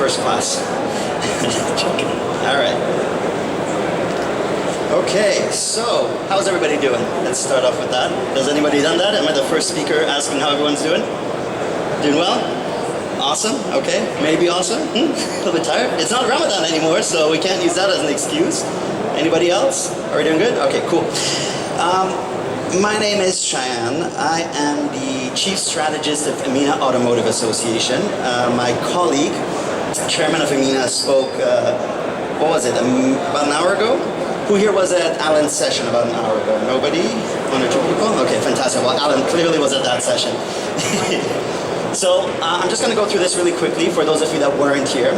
first class. All right. Okay, so how's everybody doing? Let's start off with that. Has anybody done that? Am I the first speaker asking how everyone's doing? Doing well? Awesome, okay. Maybe awesome? A little bit tired? It's not Ramadan anymore, so we can't use that as an excuse. Anybody else? Are we doing good? Okay, cool. My name is Cheyenne. I am the Chief Strategist of AMENA Automotive Association. My colleague, Chairman of AMENA, spoke, what was it, about an hour ago? Who here was at Alan's session about an hour ago? Nobody? One or two people? Okay, fantastic. Well, Alan clearly was at that session. So I'm just going to go through this really quickly for those of you that weren't here.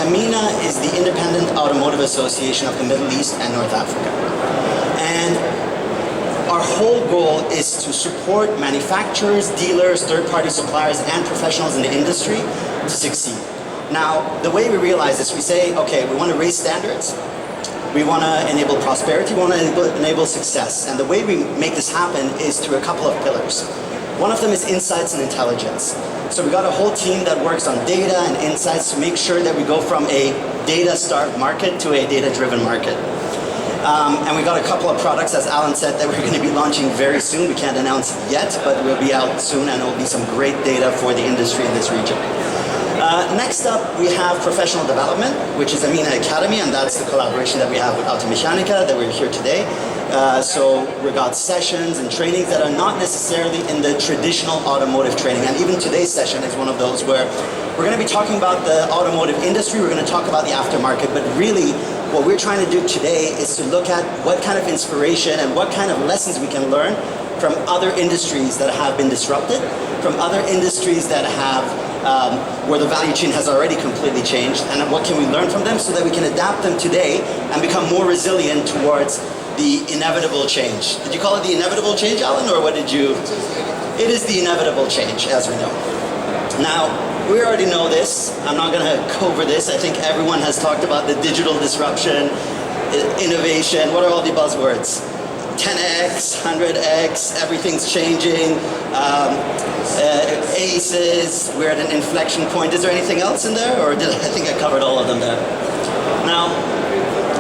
AMENA is the Independent Automotive Association of the Middle East and North Africa. And our whole goal is to support manufacturers, dealers, third-party suppliers, and professionals in the industry to succeed. Now, the way we realize this, we say, okay, we want to raise standards, we want to enable prosperity, we want to enable success. And the way we make this happen is through a couple of pillars. One of them is insights and intelligence. So we got a whole team that works on data and insights to make sure that we go from a data-starved market to a data-driven market. And we got a couple of products, as Alan said, that we're going to be launching very soon. We can't announce it yet, but we'll be out soon, and it will be some great data for the industry in this region. Next up, we have professional development, which is AMENA Academy, and that's the collaboration that we have with Automechanika that we're here today. So we got sessions and trainings that are not necessarily in the traditional automotive training, and even today's session is one of those where we're going to be talking about the automotive industry, we're going to talk about the aftermarket, but really what we're trying to do today is to look at what kind of inspiration and what kind of lessons we can learn from other industries that have been disrupted, from other industries that have where the value chain has already completely changed, and what can we learn from them so that we can adapt them today and become more resilient towards the inevitable change. Did you call it the inevitable change, Alan, or what did you? It is the inevitable change, as we know. Now, we already know this. I'm not going to go over this. I think everyone has talked about the digital disruption, innovation. What are all the buzzwords? 10x, 100x, everything's changing, ACEs, we're at an inflection point. Is there anything else in there, or I think I covered all of them there? Now,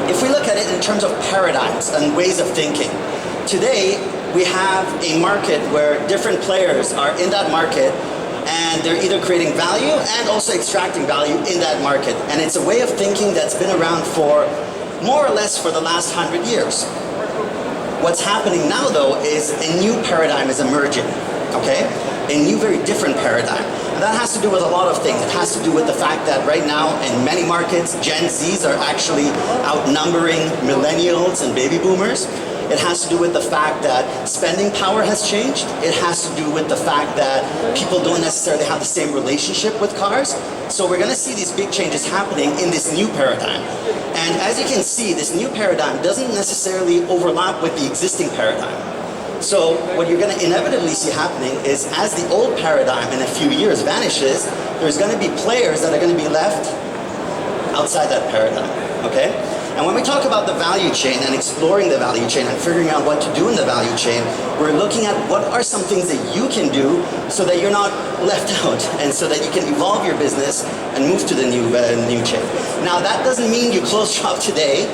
if we look at it in terms of paradigms and ways of thinking, today we have a market where different players are in that market, and they're either creating value and also extracting value in that market. And it's a way of thinking that's been around for more or less for the last 100 years. What's happening now, though, is a new paradigm is emerging, okay? A new, very different paradigm. And that has to do with a lot of things. It has to do with the fact that right now, in many markets, Gen Zs are actually outnumbering millennials and baby boomers. It has to do with the fact that spending power has changed. It has to do with the fact that people don't necessarily have the same relationship with cars. So we're going to see these big changes happening in this new paradigm. And as you can see, this new paradigm doesn't necessarily overlap with the existing paradigm. So what you're going to inevitably see happening is as the old paradigm in a few years vanishes, there's going to be players that are going to be left outside that paradigm, okay? And when we talk about the value chain and exploring the value chain and figuring out what to do in the value chain, we're looking at what are some things that you can do so that you're not left out and so that you can evolve your business and move to the new chain. Now, that doesn't mean you close shop today.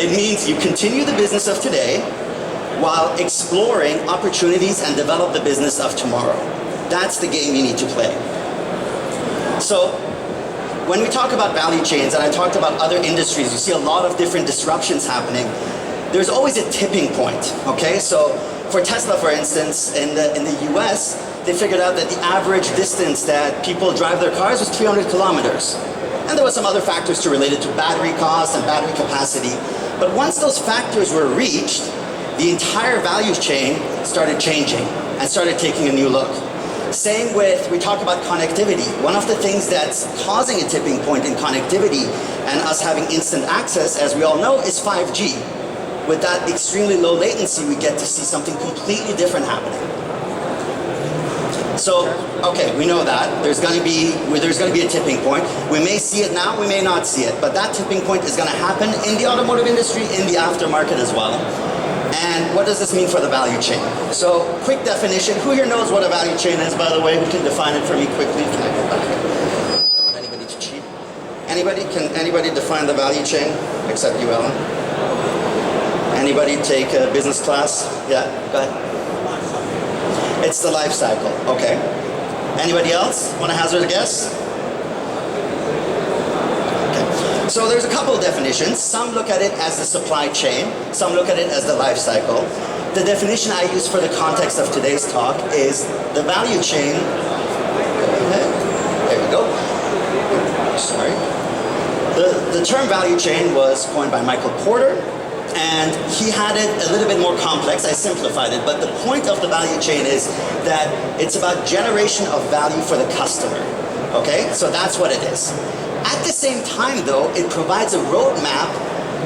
It means you continue the business of today while exploring opportunities and develop the business of tomorrow. That's the game you need to play. So, when we talk about value chains, and I talked about other industries, you see a lot of different disruptions happening. There's always a tipping point, okay? So for Tesla, for instance, in the US, they figured out that the average distance that people drive their cars was 300 kilometers. And there were some other factors to relate it to battery cost and battery capacity. But once those factors were reached, the entire value chain started changing and started taking a new look. Same with, we talk about connectivity. One of the things that's causing a tipping point in connectivity and us having instant access, as we all know, is 5G. With that extremely low latency, we get to see something completely different happening. So, okay, we know that. There's going to be a tipping point. We may see it now, we may not see it, but that tipping point is going to happen in the automotive industry, in the aftermarket as well. And what does this mean for the value chain? So, quick definition. Who here knows what a value chain is, by the way? Who can define it for me quickly? Can I go back? Don't want anybody to Can anybody define the value chain except you, Alan? Anybody take a business class? Yeah, go ahead. It's the life cycle. Okay. Anybody else want to hazard a guess? Okay. So there's a couple of definitions. Some look at it as the supply chain. Some look at it as the life cycle. The definition I use for the context of today's talk is the value chain. There we go. Sorry. The term value chain was coined by Michael Porter, and he had it a little bit more complex. I simplified it, but the point of the value chain is that it's about generation of value for the customer. Okay, so that's what it is. At the same time, though, it provides a roadmap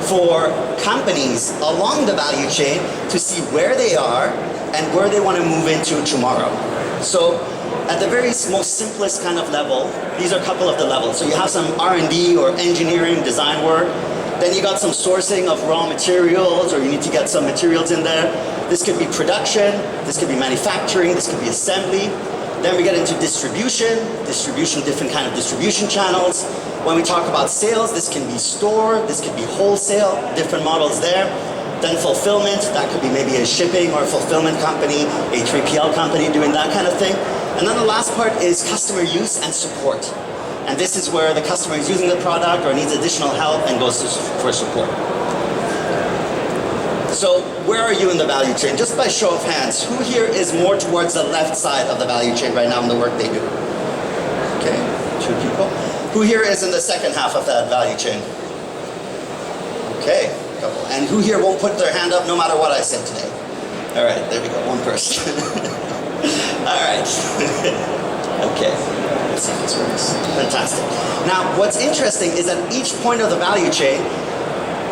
for companies along the value chain to see where they are and where they want to move into tomorrow. So at the very most simplest kind of level, these are a couple of the levels. So you have some R&D or engineering design work. Then you got some sourcing of raw materials, or you need to get some materials in there. This could be production, this could be manufacturing, this could be assembly. Then we get into distribution, different kind of distribution channels. When we talk about sales, this can be store, this could be wholesale, different models there. Then fulfillment, that could be maybe a shipping or fulfillment company, a 3PL company doing that kind of thing. And then the last part is customer use and support. And this is where the customer is using the product or needs additional help and goes for support. So where are you in the value chain? Just by show of hands, who here is more towards the left side of the value chain right now in the work they do? Okay, 2 people. Who here is in the second half of that value chain? Okay, a couple. And who here won't put their hand up no matter what I said today? All right, there we go, one person. All right. Okay, let's see if this works. Fantastic. Now, what's interesting is that each point of the value chain,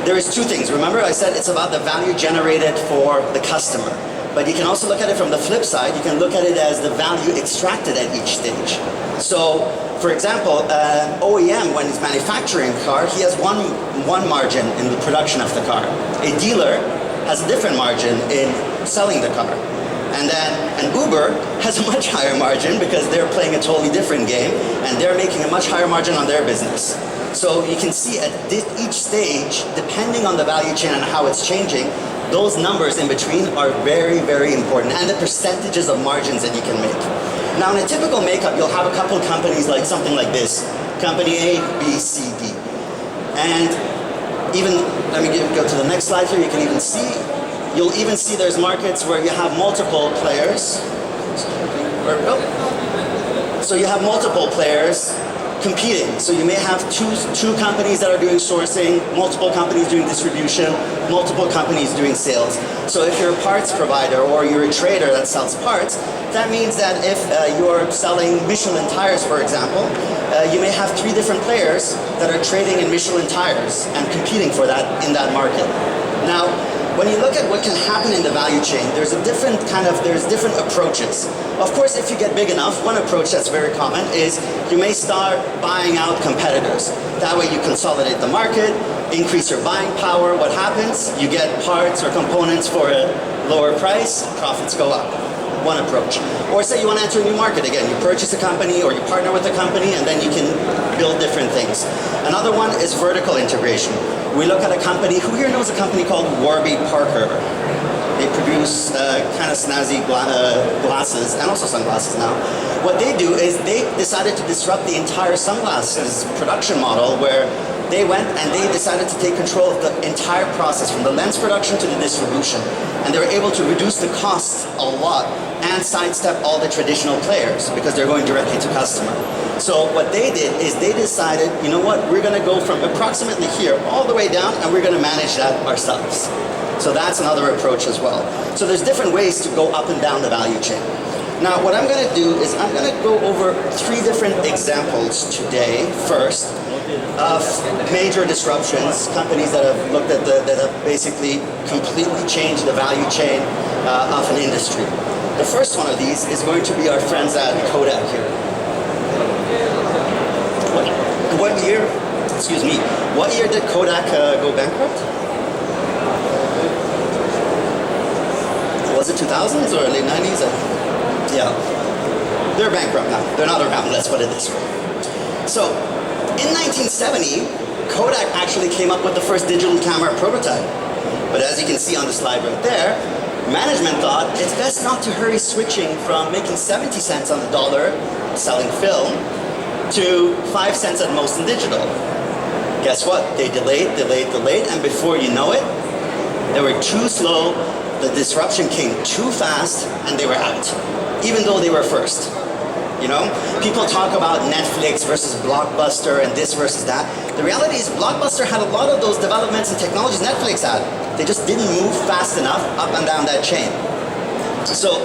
there is 2 things. Remember, I said it's about the value generated for the customer. But you can also look at it from the flip side. You can look at it as the value extracted at each stage. So, for example, an OEM, when he's manufacturing a car, he has one margin in the production of the car. A dealer has a different margin in selling the car. And then an Uber has a much higher margin because they're playing a totally different game and they're making a much higher margin on their business. So you can see at each stage, depending on the value chain and how it's changing, those numbers in between are very, very important, and the percentages of margins that you can make. Now, in a typical makeup, you'll have a couple of companies like something like this. Company A, B, C, D. And even, let me go to the next slide here, you can even see, you'll even see there's markets where you have multiple players. So you have multiple players competing. So you may have two companies that are doing sourcing, multiple companies doing distribution, multiple companies doing sales. So if you're a parts provider or you're a trader that sells parts, that means that if you're selling Michelin tires, for example, you may have 3 different players that are trading in Michelin tires and competing for that in that market. Now, when you look at what can happen in the value chain, there's different approaches. Of course, if you get big enough, one approach that's very common is you may start buying out competitors. That way you consolidate the market, increase your buying power. What happens? You get parts or components for a lower price, profits go up. One approach. Or say you want to enter a new market again. You purchase a company or you partner with a company and then you can build different things. Another one is vertical integration. We look at a company, who here knows a company called Warby Parker? They produce kind of snazzy glasses and also sunglasses now. What they do is they decided to disrupt the entire sunglasses production model, where they went and they decided to take control of the entire process from the lens production to the distribution. And they were able to reduce the costs a lot and sidestep all the traditional players because they're going directly to customer. So what they did is they decided, you know what, we're going to go from approximately here all the way down and we're going to manage that ourselves. So that's another approach as well. So there's different ways to go up and down the value chain. Now what I'm going to do is I'm going to go over 3 different examples today first of major disruptions, companies that have looked at that have basically completely changed the value chain of an industry. The first one of these is going to be our friends at Kodak here. What year did Kodak go bankrupt? Was it 2000s or late 90s? Yeah. They're bankrupt now. They're not around, let's put it this way. So, In 1970, Kodak actually came up with the first digital camera prototype. But as you can see on the slide right there, management thought it's best not to hurry switching from making 70 cents on the dollar selling film to 5 cents at most in digital. Guess what? They delayed, and before you know it, they were too slow, the disruption came too fast, and they were out, even though they were first. You know, people talk about Netflix versus Blockbuster and this versus that. The reality is Blockbuster had a lot of those developments and technologies Netflix had. They just didn't move fast enough up and down that chain. So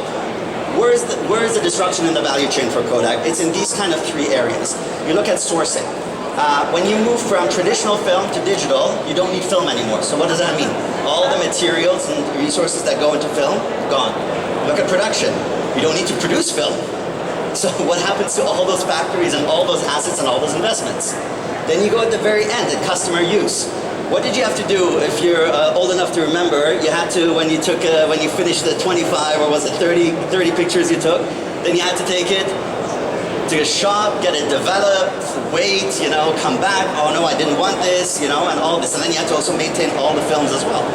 where is the disruption in the value chain for Kodak? It's in these kind of three areas. You look at sourcing. When you move from traditional film to digital, you don't need film anymore. So what does that mean? All the materials and resources that go into film, gone. Look at production. You don't need to produce film. So what happens to all those factories and all those assets and all those investments? Then you go at the very end at customer use. What did you have to do if you're old enough to remember? You had to, when you finished the 25 or was it 30 pictures you took, then you had to take it to a shop, get it developed, wait, you know, come back, oh no, I didn't want this, you know, and all this. And then you have to also maintain all the films as well.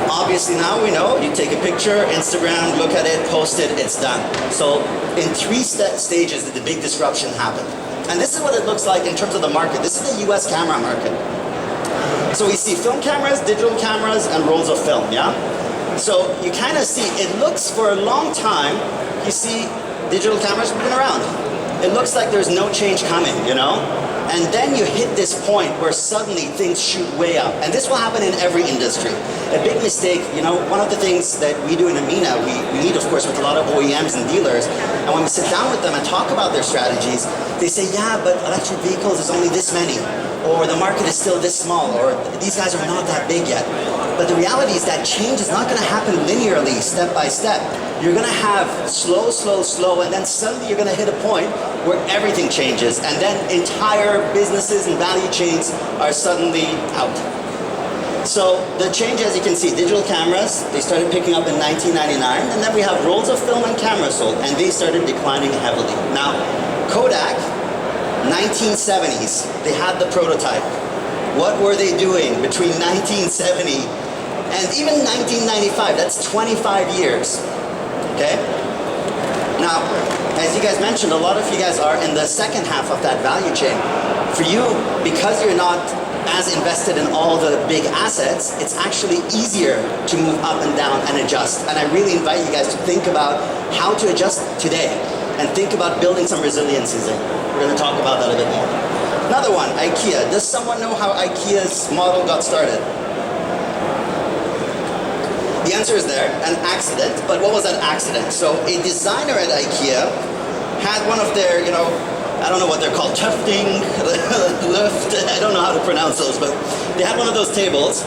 Obviously now we know, you take a picture, Instagram, look at it, post it, it's done. So in three stages did the big disruption happen. And this is what it looks like in terms of the market. This is the US camera market. So we see film cameras, digital cameras, and rolls of film, yeah? So you kind of see, it looks for a long time, you see digital cameras have been around. It looks like there's no change coming, you know? And then you hit this point where suddenly things shoot way up. And this will happen in every industry. A big mistake, you know, one of the things that we do in AMENA, we meet of course with a lot of OEMs and dealers, and when we sit down with them and talk about their strategies, they say, yeah, but electric vehicles is only this many, or the market is still this small, or these guys are not that big yet. But the reality is that change is not going to happen linearly, step by step. You're going to have slow, and then suddenly you're going to hit a point where everything changes, and then entire businesses and value chains are suddenly out. So the change, as you can see, digital cameras, they started picking up in 1999, and then we have rolls of film and cameras sold, and they started declining heavily. Now, Kodak, 1970s, they had the prototype. What were they doing between 1970 and even 1995? That's 25 years, okay? Now, as you guys mentioned, a lot of you guys are in the second half of that value chain. For you, because you're not as invested in all the big assets, it's actually easier to move up and down and adjust. And I really invite you guys to think about how to adjust today and think about building some resiliencies in. We're going to talk about that a bit more. Another one, IKEA. Does someone know how IKEA's model got started? The answer is there, an accident. But what was that accident? So a designer at IKEA had one of their, you know, I don't know what they're called, tufting, lift, I don't know how to pronounce those, but they had one of those tables,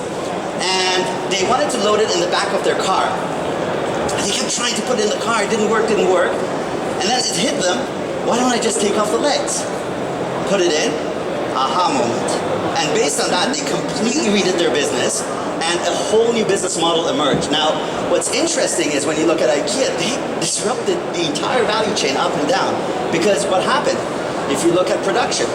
and they wanted to load it in the back of their car. And they kept trying to put it in the car, it didn't work, and then it hit them, why don't I just take off the legs? Put it in, aha moment. And based on that, they completely redid their business, and a whole new business model emerged. Now, what's interesting is when you look at IKEA, they disrupted the entire value chain up and down. Because what happened? If you look at production,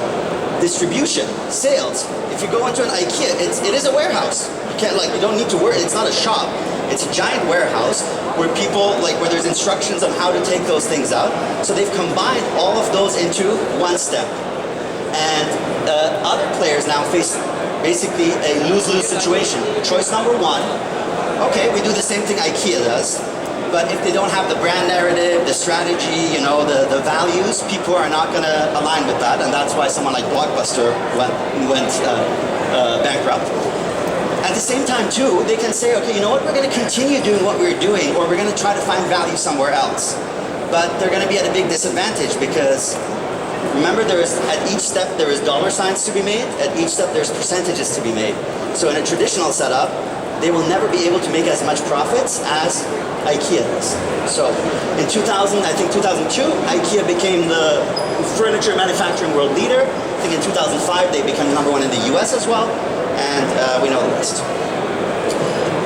distribution, sales, if you go into an IKEA, it is a warehouse. You don't need to worry, it's not a shop. It's a giant warehouse where people, where there's instructions on how to take those things out. So they've combined all of those into one step. And other players now face basically a lose-lose situation. Choice number one, okay, we do the same thing IKEA does, but if they don't have the brand narrative, the strategy, you know, the values, people are not going to align with that, and that's why someone like Blockbuster went bankrupt. At the same time, too, they can say, okay, you know what, we're going to continue doing what we're doing, or we're going to try to find value somewhere else. But they're going to be at a big disadvantage because remember, at each step there is dollar signs to be made, at each step there's percentages to be made. So in a traditional setup, they will never be able to make as much profits as IKEA does. So in 2000, I think 2002, IKEA became the furniture manufacturing world leader. I think in 2005 they became #1 in the US as well, and we know the rest.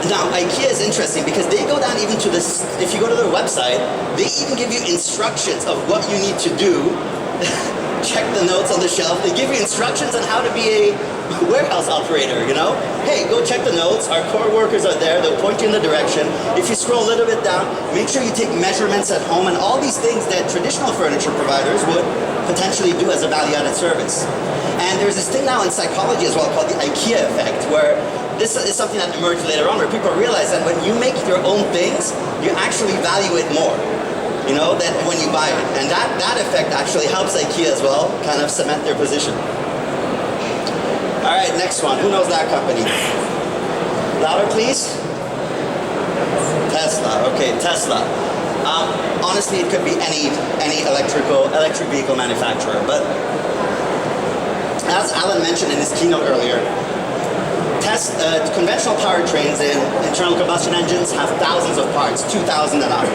Now, IKEA is interesting because they go down even to this, if you go to their website, they even give you instructions of what you need to do check the notes on the shelf. They give you instructions on how to be a warehouse operator, you know? Hey, go check the notes. Our core workers are there. They'll point you in the direction. If you scroll a little bit down, make sure you take measurements at home and all these things that traditional furniture providers would potentially do as a value-added service. And there's this thing now in psychology as well called the IKEA effect, where this is something that emerged later on, where people realize that when you make your own things, you actually value it more, you know, than when you buy it. And that effect actually helps IKEA as well kind of cement their position. All right, next one. Who knows that company? Louder, please. Tesla. Okay, Tesla. Honestly, it could be any electric vehicle manufacturer, but as Alan mentioned in his keynote earlier, conventional powertrains in internal combustion engines have thousands of parts, 2,000 and up.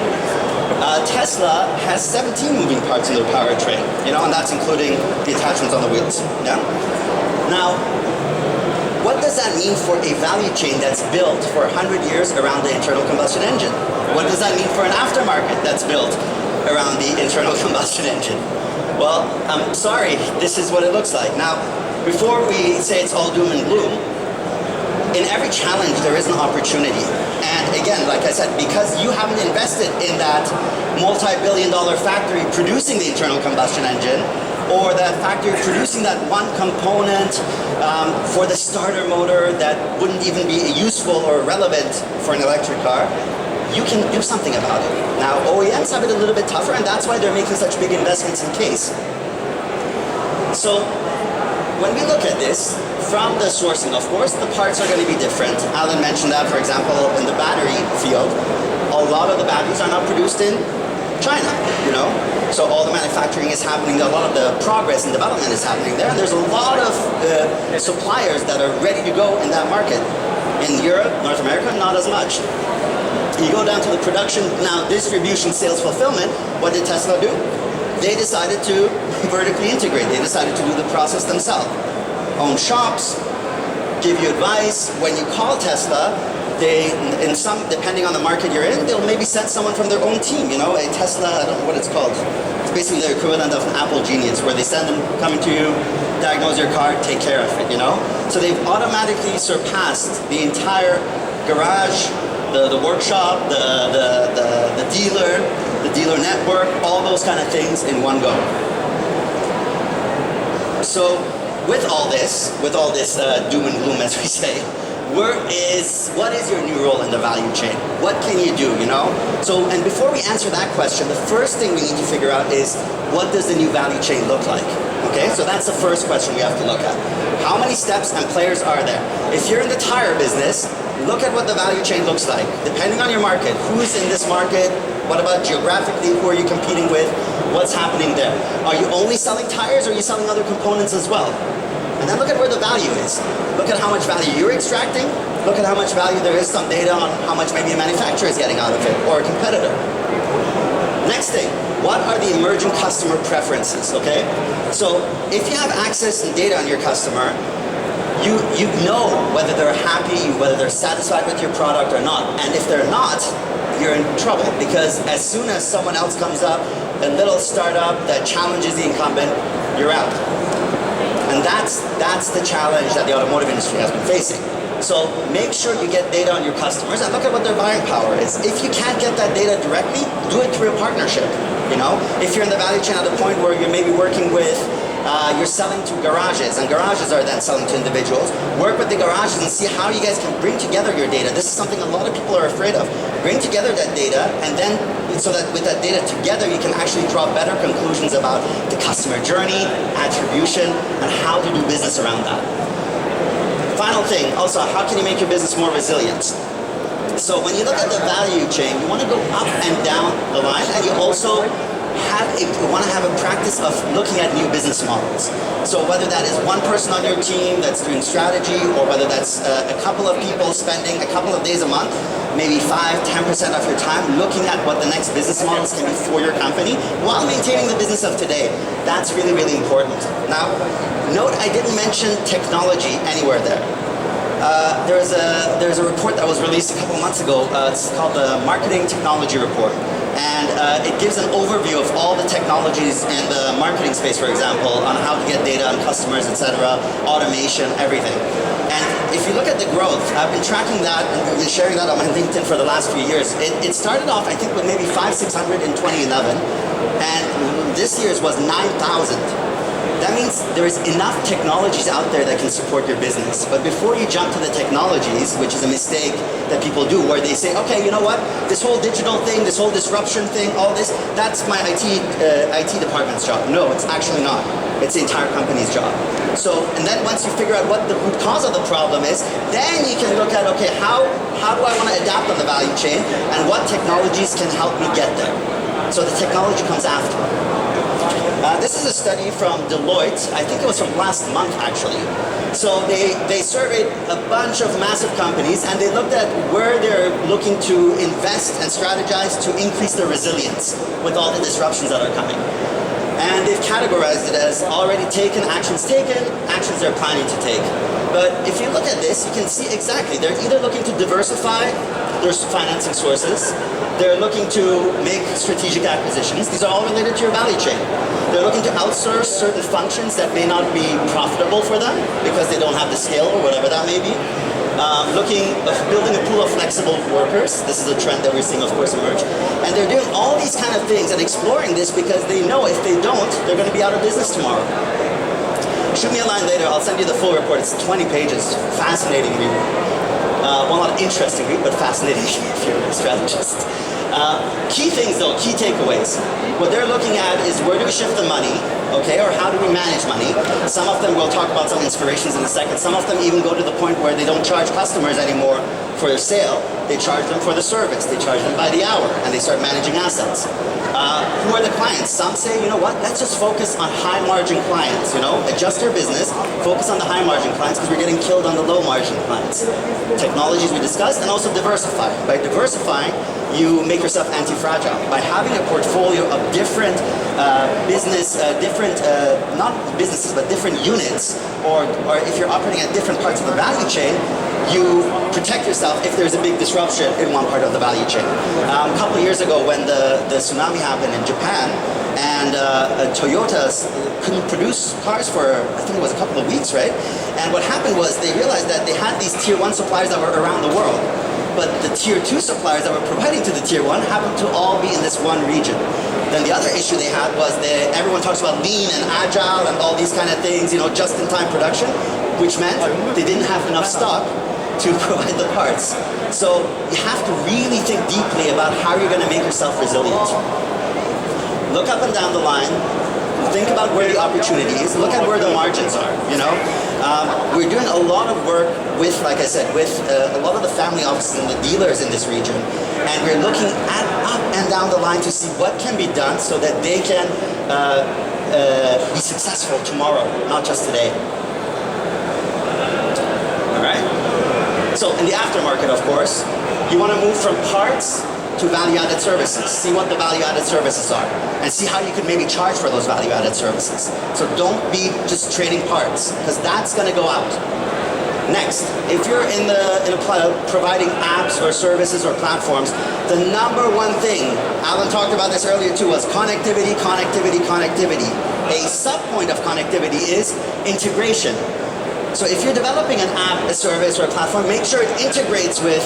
Tesla has 17 moving parts in their powertrain, you know, and that's including the attachments on the wheels. Yeah. Now, what does that mean for a value chain that's built for 100 years around the internal combustion engine? What does that mean for an aftermarket that's built around the internal combustion engine? Well, I'm sorry, this is what it looks like. Now, before we say it's all doom and gloom, in every challenge there is an opportunity. And again, like I said, because you haven't invested in that multi-billion-dollar factory producing the internal combustion engine, or that factory producing that one component for the starter motor that wouldn't even be useful or relevant for an electric car, you can do something about it. Now, OEMs have it a little bit tougher, and that's why they're making such big investments in case. So, when we look at this, from the sourcing, of course, the parts are going to be different. Alan mentioned that, for example, in the battery field, a lot of the batteries are now produced in China, you know? So all the manufacturing is happening, a lot of the progress and development is happening there, and there's a lot of suppliers that are ready to go in that market. In Europe, North America, not as much. You go down to the production, now distribution, sales, fulfillment, what did Tesla do? They decided to vertically integrate. They decided to do the process themselves. Own shops, give you advice. When you call Tesla, depending on the market you're in, they'll maybe send someone from their own team, you know, a Tesla, I don't know what it's called. It's basically the equivalent of an Apple Genius, where they send them coming to you, diagnose your car, take care of it, you know? So they've automatically surpassed the entire garage, the workshop, the dealer network, all those kind of things in one go. So with all this doom and gloom, as we say, what is your new role in the value chain? What can you do, you know? So, and before we answer that question, the first thing we need to figure out is, what does the new value chain look like? Okay, so that's the first question we have to look at. How many steps and players are there? If you're in the tire business, look at what the value chain looks like. Depending on your market, who's in this market? What about geographically, who are you competing with? What's happening there? Are you only selling tires, or are you selling other components as well? And then look at where the value is. Look at how much value you're extracting. Look at how much value there is, some data on how much maybe a manufacturer is getting out of it, or a competitor. Next thing, what are the emerging customer preferences, okay? So if you have access and data on your customer, you know whether they're happy, whether they're satisfied with your product or not. And if they're not, you're in trouble, because as soon as someone else comes up, a little startup that challenges the incumbent, you're out. And that's the challenge that the automotive industry has been facing. So make sure you get data on your customers and look at what their buying power is. If you can't get that data directly, do it through a partnership. You know, if you're in the value chain at the point where you're maybe working with, you're selling to garages, and garages are then selling to individuals, work with the garages and see how you guys can bring together your data. This is something a lot of people are afraid of. Bring together that data, and then so that with that data together, you can actually draw better conclusions about the customer journey, attribution, and how to do business around that. Final thing, also, how can you make your business more resilient? So when you look at the value chain, you want to go up and down the line, and you also want to have a practice of looking at new business models. So whether that is one person on your team that's doing strategy, or whether that's a couple of people spending a couple of days a month, maybe 5–10% of your time looking at what the next business models can be for your company while maintaining the business of today. That's really, really important. Now, note I didn't mention technology anywhere there. There's a report that was released a couple months ago. It's called the Marketing Technology Report. And it gives an overview of all the technologies in the marketing space, for example, on how to get data on customers, etc., automation, everything. And if you look at the growth, I've been tracking that and I've been sharing that on my LinkedIn for the last few years. It started off, I think, with maybe 500-600 in 2011, and this year's was 9,000. That means there is enough technologies out there that can support your business. But before you jump to the technologies, which is a mistake that people do, where they say, okay, you know what, this whole digital thing, this whole disruption thing, all this, that's my IT department's job. No, it's actually not. It's the entire company's job. So, and then once you figure out what the root cause of the problem is, then you can look at, okay, how do I want to adapt on the value chain, and what technologies can help me get there? So the technology comes after. This is a study from Deloitte. I think it was from last month, actually. So they surveyed a bunch of massive companies, and they looked at where they're looking to invest and strategize to increase their resilience with all the disruptions that are coming. And they've categorized it as already taken, actions they're planning to take. But if you look at this, you can see exactly, they're either looking to diversify their financing sources, they're looking to make strategic acquisitions. These are all related to your value chain. They're looking to outsource certain functions that may not be profitable for them because they don't have the scale or whatever that may be. Building a pool of flexible workers. This is a trend that we're seeing, of course, emerge. And they're doing all these kind of things and exploring this because they know if they don't, they're going to be out of business tomorrow. Shoot me a line later. I'll send you the full report. It's 20 pages. Fascinating read. Well, not interesting read, but fascinating if you're a strategist. Key things though, key takeaways. What they're looking at is where do we shift the money, okay, or how do we manage money? Some of them, we'll talk about some inspirations in a second, some of them even go to the point where they don't charge customers anymore for their sale, they charge them for the service, they charge them by the hour, and they start managing assets. Who are the clients? Some say, you know what, let's just focus on high margin clients, you know, adjust your business, focus on the high margin clients because we're getting killed on the low margin clients. Technologies we discussed, and also diversify. By diversifying, you make yourself anti-fragile. By having a portfolio of different not businesses, but different units, or if you're operating at different parts of the value chain, you protect yourself if there's a big disruption in one part of the value chain. A couple of years ago when the tsunami happened in Japan, and Toyota couldn't produce cars for, I think it was a couple of weeks, right? And what happened was they realized that they had these tier 1 suppliers that were around the world. But the tier 2 suppliers that were providing to the tier 1 happened to all be in this one region. Then the other issue they had was that everyone talks about lean and agile and all these kind of things, you know, just-in-time production, which meant they didn't have enough stock to provide the parts. So you have to really think deeply about how you're going to make yourself resilient. Look up and down the line. Think about where the opportunity is. Look at where the margins are, you know. We're doing a lot of work with, like I said, with a lot of the family offices and the dealers in this region. And we're looking at up and down the line to see what can be done so that they can be successful tomorrow, not just today. All right? So in the aftermarket, of course, you want to move from parts to value-added services. See what the value-added services are and see how you could maybe charge for those value-added services. So don't be just trading parts because that's going to go out. Next, if you're in providing apps or services or platforms, the number one thing, Alan talked about this earlier too, was connectivity, connectivity, connectivity. A sub-point of connectivity is integration. So if you're developing an app, a service, or a platform, make sure it integrates with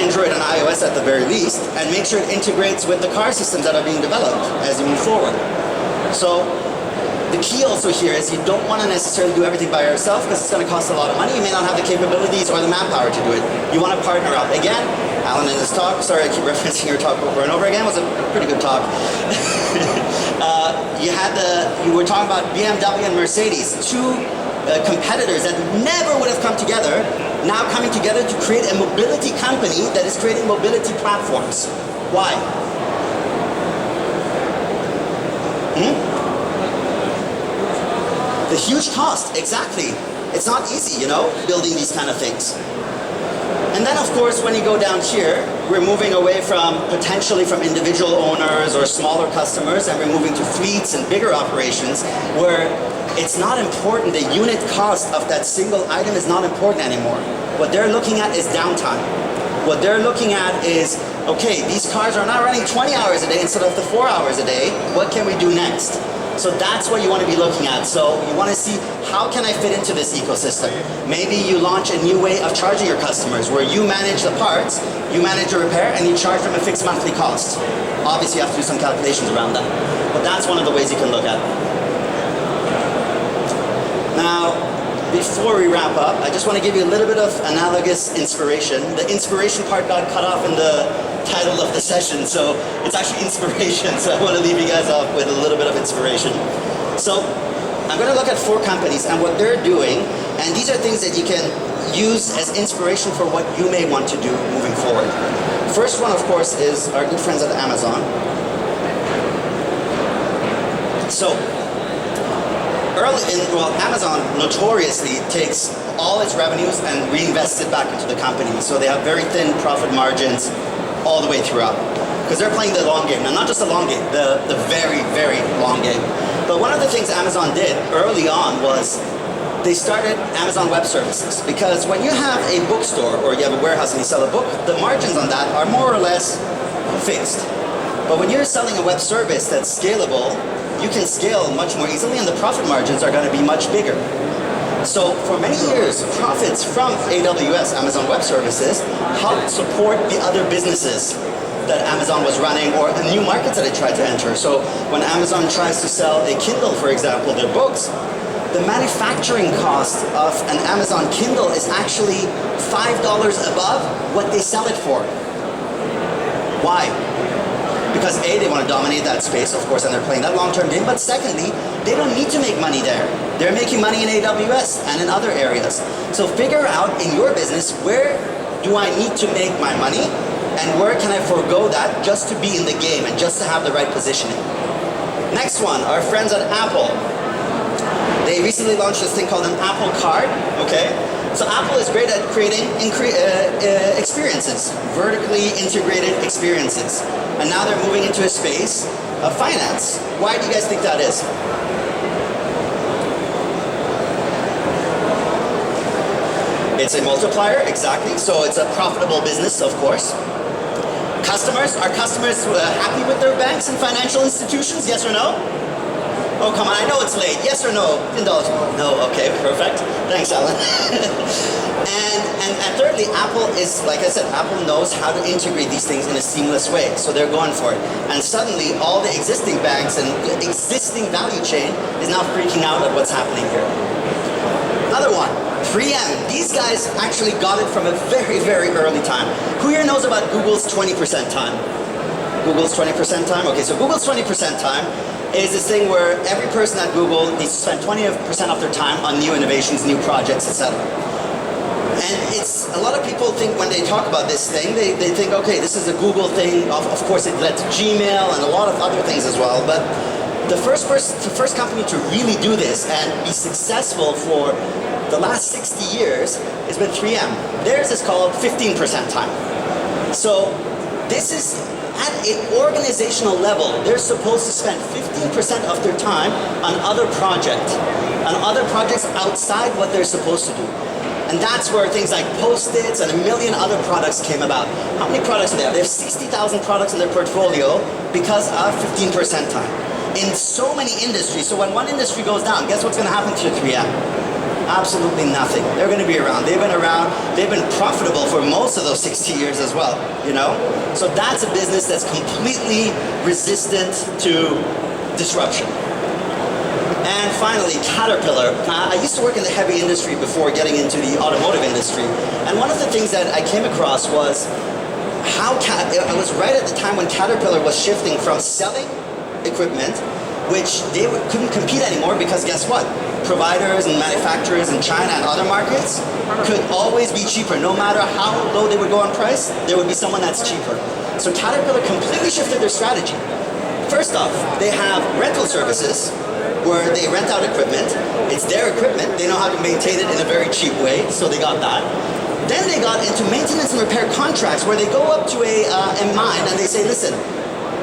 Android and iOS at the very least, and make sure it integrates with the car systems that are being developed as you move forward. So the key also here is you don't want to necessarily do everything by yourself because it's going to cost a lot of money. You may not have the capabilities or the manpower to do it. You want to partner up. Again, Alan in his talk, sorry I keep referencing your talk over and over again, it was a pretty good talk. You were talking about BMW and Mercedes, two competitors that never would have come together, now coming together to create a mobility company that is creating mobility platforms. Why? The huge cost, exactly. It's not easy, you know, building these kind of things. And then, of course, when you go down here, we're moving away from potentially from individual owners or smaller customers, and we're moving to fleets and bigger operations where it's not important. The unit cost of that single item is not important anymore. What they're looking at is downtime. What they're looking at is okay, these cars are now running 20 hours a day instead of the 4 hours a day. What can we do next? So that's what you want to be looking at. So you want to see, how can I fit into this ecosystem? Maybe you launch a new way of charging your customers where you manage the parts, you manage the repair, and you charge them a fixed monthly cost. Obviously you have to do some calculations around that. But that's one of the ways you can look at it. Now, before we wrap up, I just want to give you a little bit of analogous inspiration. The inspiration part got cut off in the title of the session, so it's actually inspiration, so I want to leave you guys off with a little bit of inspiration. So I'm going to look at 4 companies and what they're doing, and these are things that you can use as inspiration for what you may want to do moving forward. First one, of course, is our good friends at Amazon. So Amazon notoriously takes all its revenues and reinvests it back into the company. So they have very thin profit margins all the way throughout. Because they're playing the long game. Now, not just the long game, the very, very long game. But one of the things Amazon did early on was they started Amazon Web Services. Because when you have a bookstore or you have a warehouse and you sell a book, the margins on that are more or less fixed. But when you're selling a web service that's scalable, you can scale much more easily and the profit margins are going to be much bigger. So for many years, profits from AWS, Amazon Web Services, helped support the other businesses that Amazon was running or the new markets that it tried to enter. So when Amazon tries to sell a Kindle, for example, their books, the manufacturing cost of an Amazon Kindle is actually $5 above what they sell it for. Why? Because A, they want to dominate that space, of course, and they're playing that long-term game, but secondly, they don't need to make money there. They're making money in AWS and in other areas. So figure out in your business, where do I need to make my money, and where can I forego that just to be in the game and just to have the right positioning. Next one, our friends at Apple. They recently launched this thing called an Apple Card, okay? So Apple is great at creating experiences, vertically integrated experiences. And now they're moving into a space of finance. Why do you guys think that is? It's a multiplier, exactly. So it's a profitable business, of course. Customers, are customers happy with their banks and financial institutions, yes or no? Oh, come on, I know it's late. Yes or no? Indulge me. No, okay, perfect. Thanks, Alan. and thirdly, Apple is, like I said, Apple knows how to integrate these things in a seamless way. So they're going for it. And suddenly, all the existing banks and existing value chain is now freaking out at what's happening here. Another one, 3M. These guys actually got it from a very, very early time. Who here knows about Google's 20% time? Google's 20% time? Okay, so Google's 20% time is this thing where every person at Google needs to spend 20% of their time on new innovations, new projects, etc. And it's, a lot of people think when they talk about this thing, they think, okay, this is a Google thing. Of course, it led to Gmail and a lot of other things as well. But the first company to really do this and be successful for the last 60 years has been 3M. Theirs is called 15% time. So this is, at an organizational level, they're supposed to spend 15% of their time on other projects outside what they're supposed to do. And that's where things like Post-its and a million other products came about. How many products do they have? They have 60,000 products in their portfolio because of 15% time. In so many industries, so when one industry goes down, guess what's going to happen to 3M? Absolutely nothing. They're going to be around. They've been around. They've been profitable for most of those 60 years as well, you know? So that's a business that's completely resistant to disruption. And finally, Caterpillar. I used to work in the heavy industry before getting into the automotive industry. And one of the things that I came across was how it was right at the time when Caterpillar was shifting from selling equipment, which they couldn't compete anymore because guess what? Providers and manufacturers in China and other markets could always be cheaper. No matter how low they would go on price, there would be someone that's cheaper. So Caterpillar completely shifted their strategy. First off, they have rental services where they rent out equipment. It's their equipment. They know how to maintain it in a very cheap way, so they got that. Then they got into maintenance and repair contracts where they go up to a mine and they say, listen,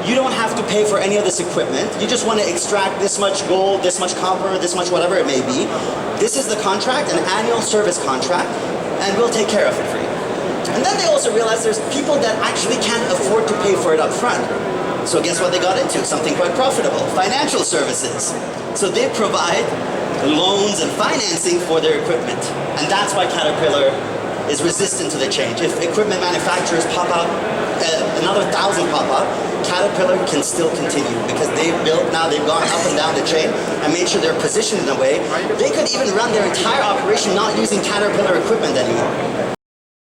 you don't have to pay for any of this equipment. You just want to extract this much gold, this much copper, this much whatever it may be. This is the contract, an annual service contract, and we'll take care of it for you. And then they also realized there's people that actually can't afford to pay for it up front. So guess what they got into? Something quite profitable, financial services. So they provide loans and financing for their equipment. And that's why Caterpillar is resistant to the change. If equipment manufacturers pop out, another 1,000 pop out, Caterpillar can still continue because they've gone up and down the chain and made sure they're positioned in a way. They could even run their entire operation not using Caterpillar equipment anymore.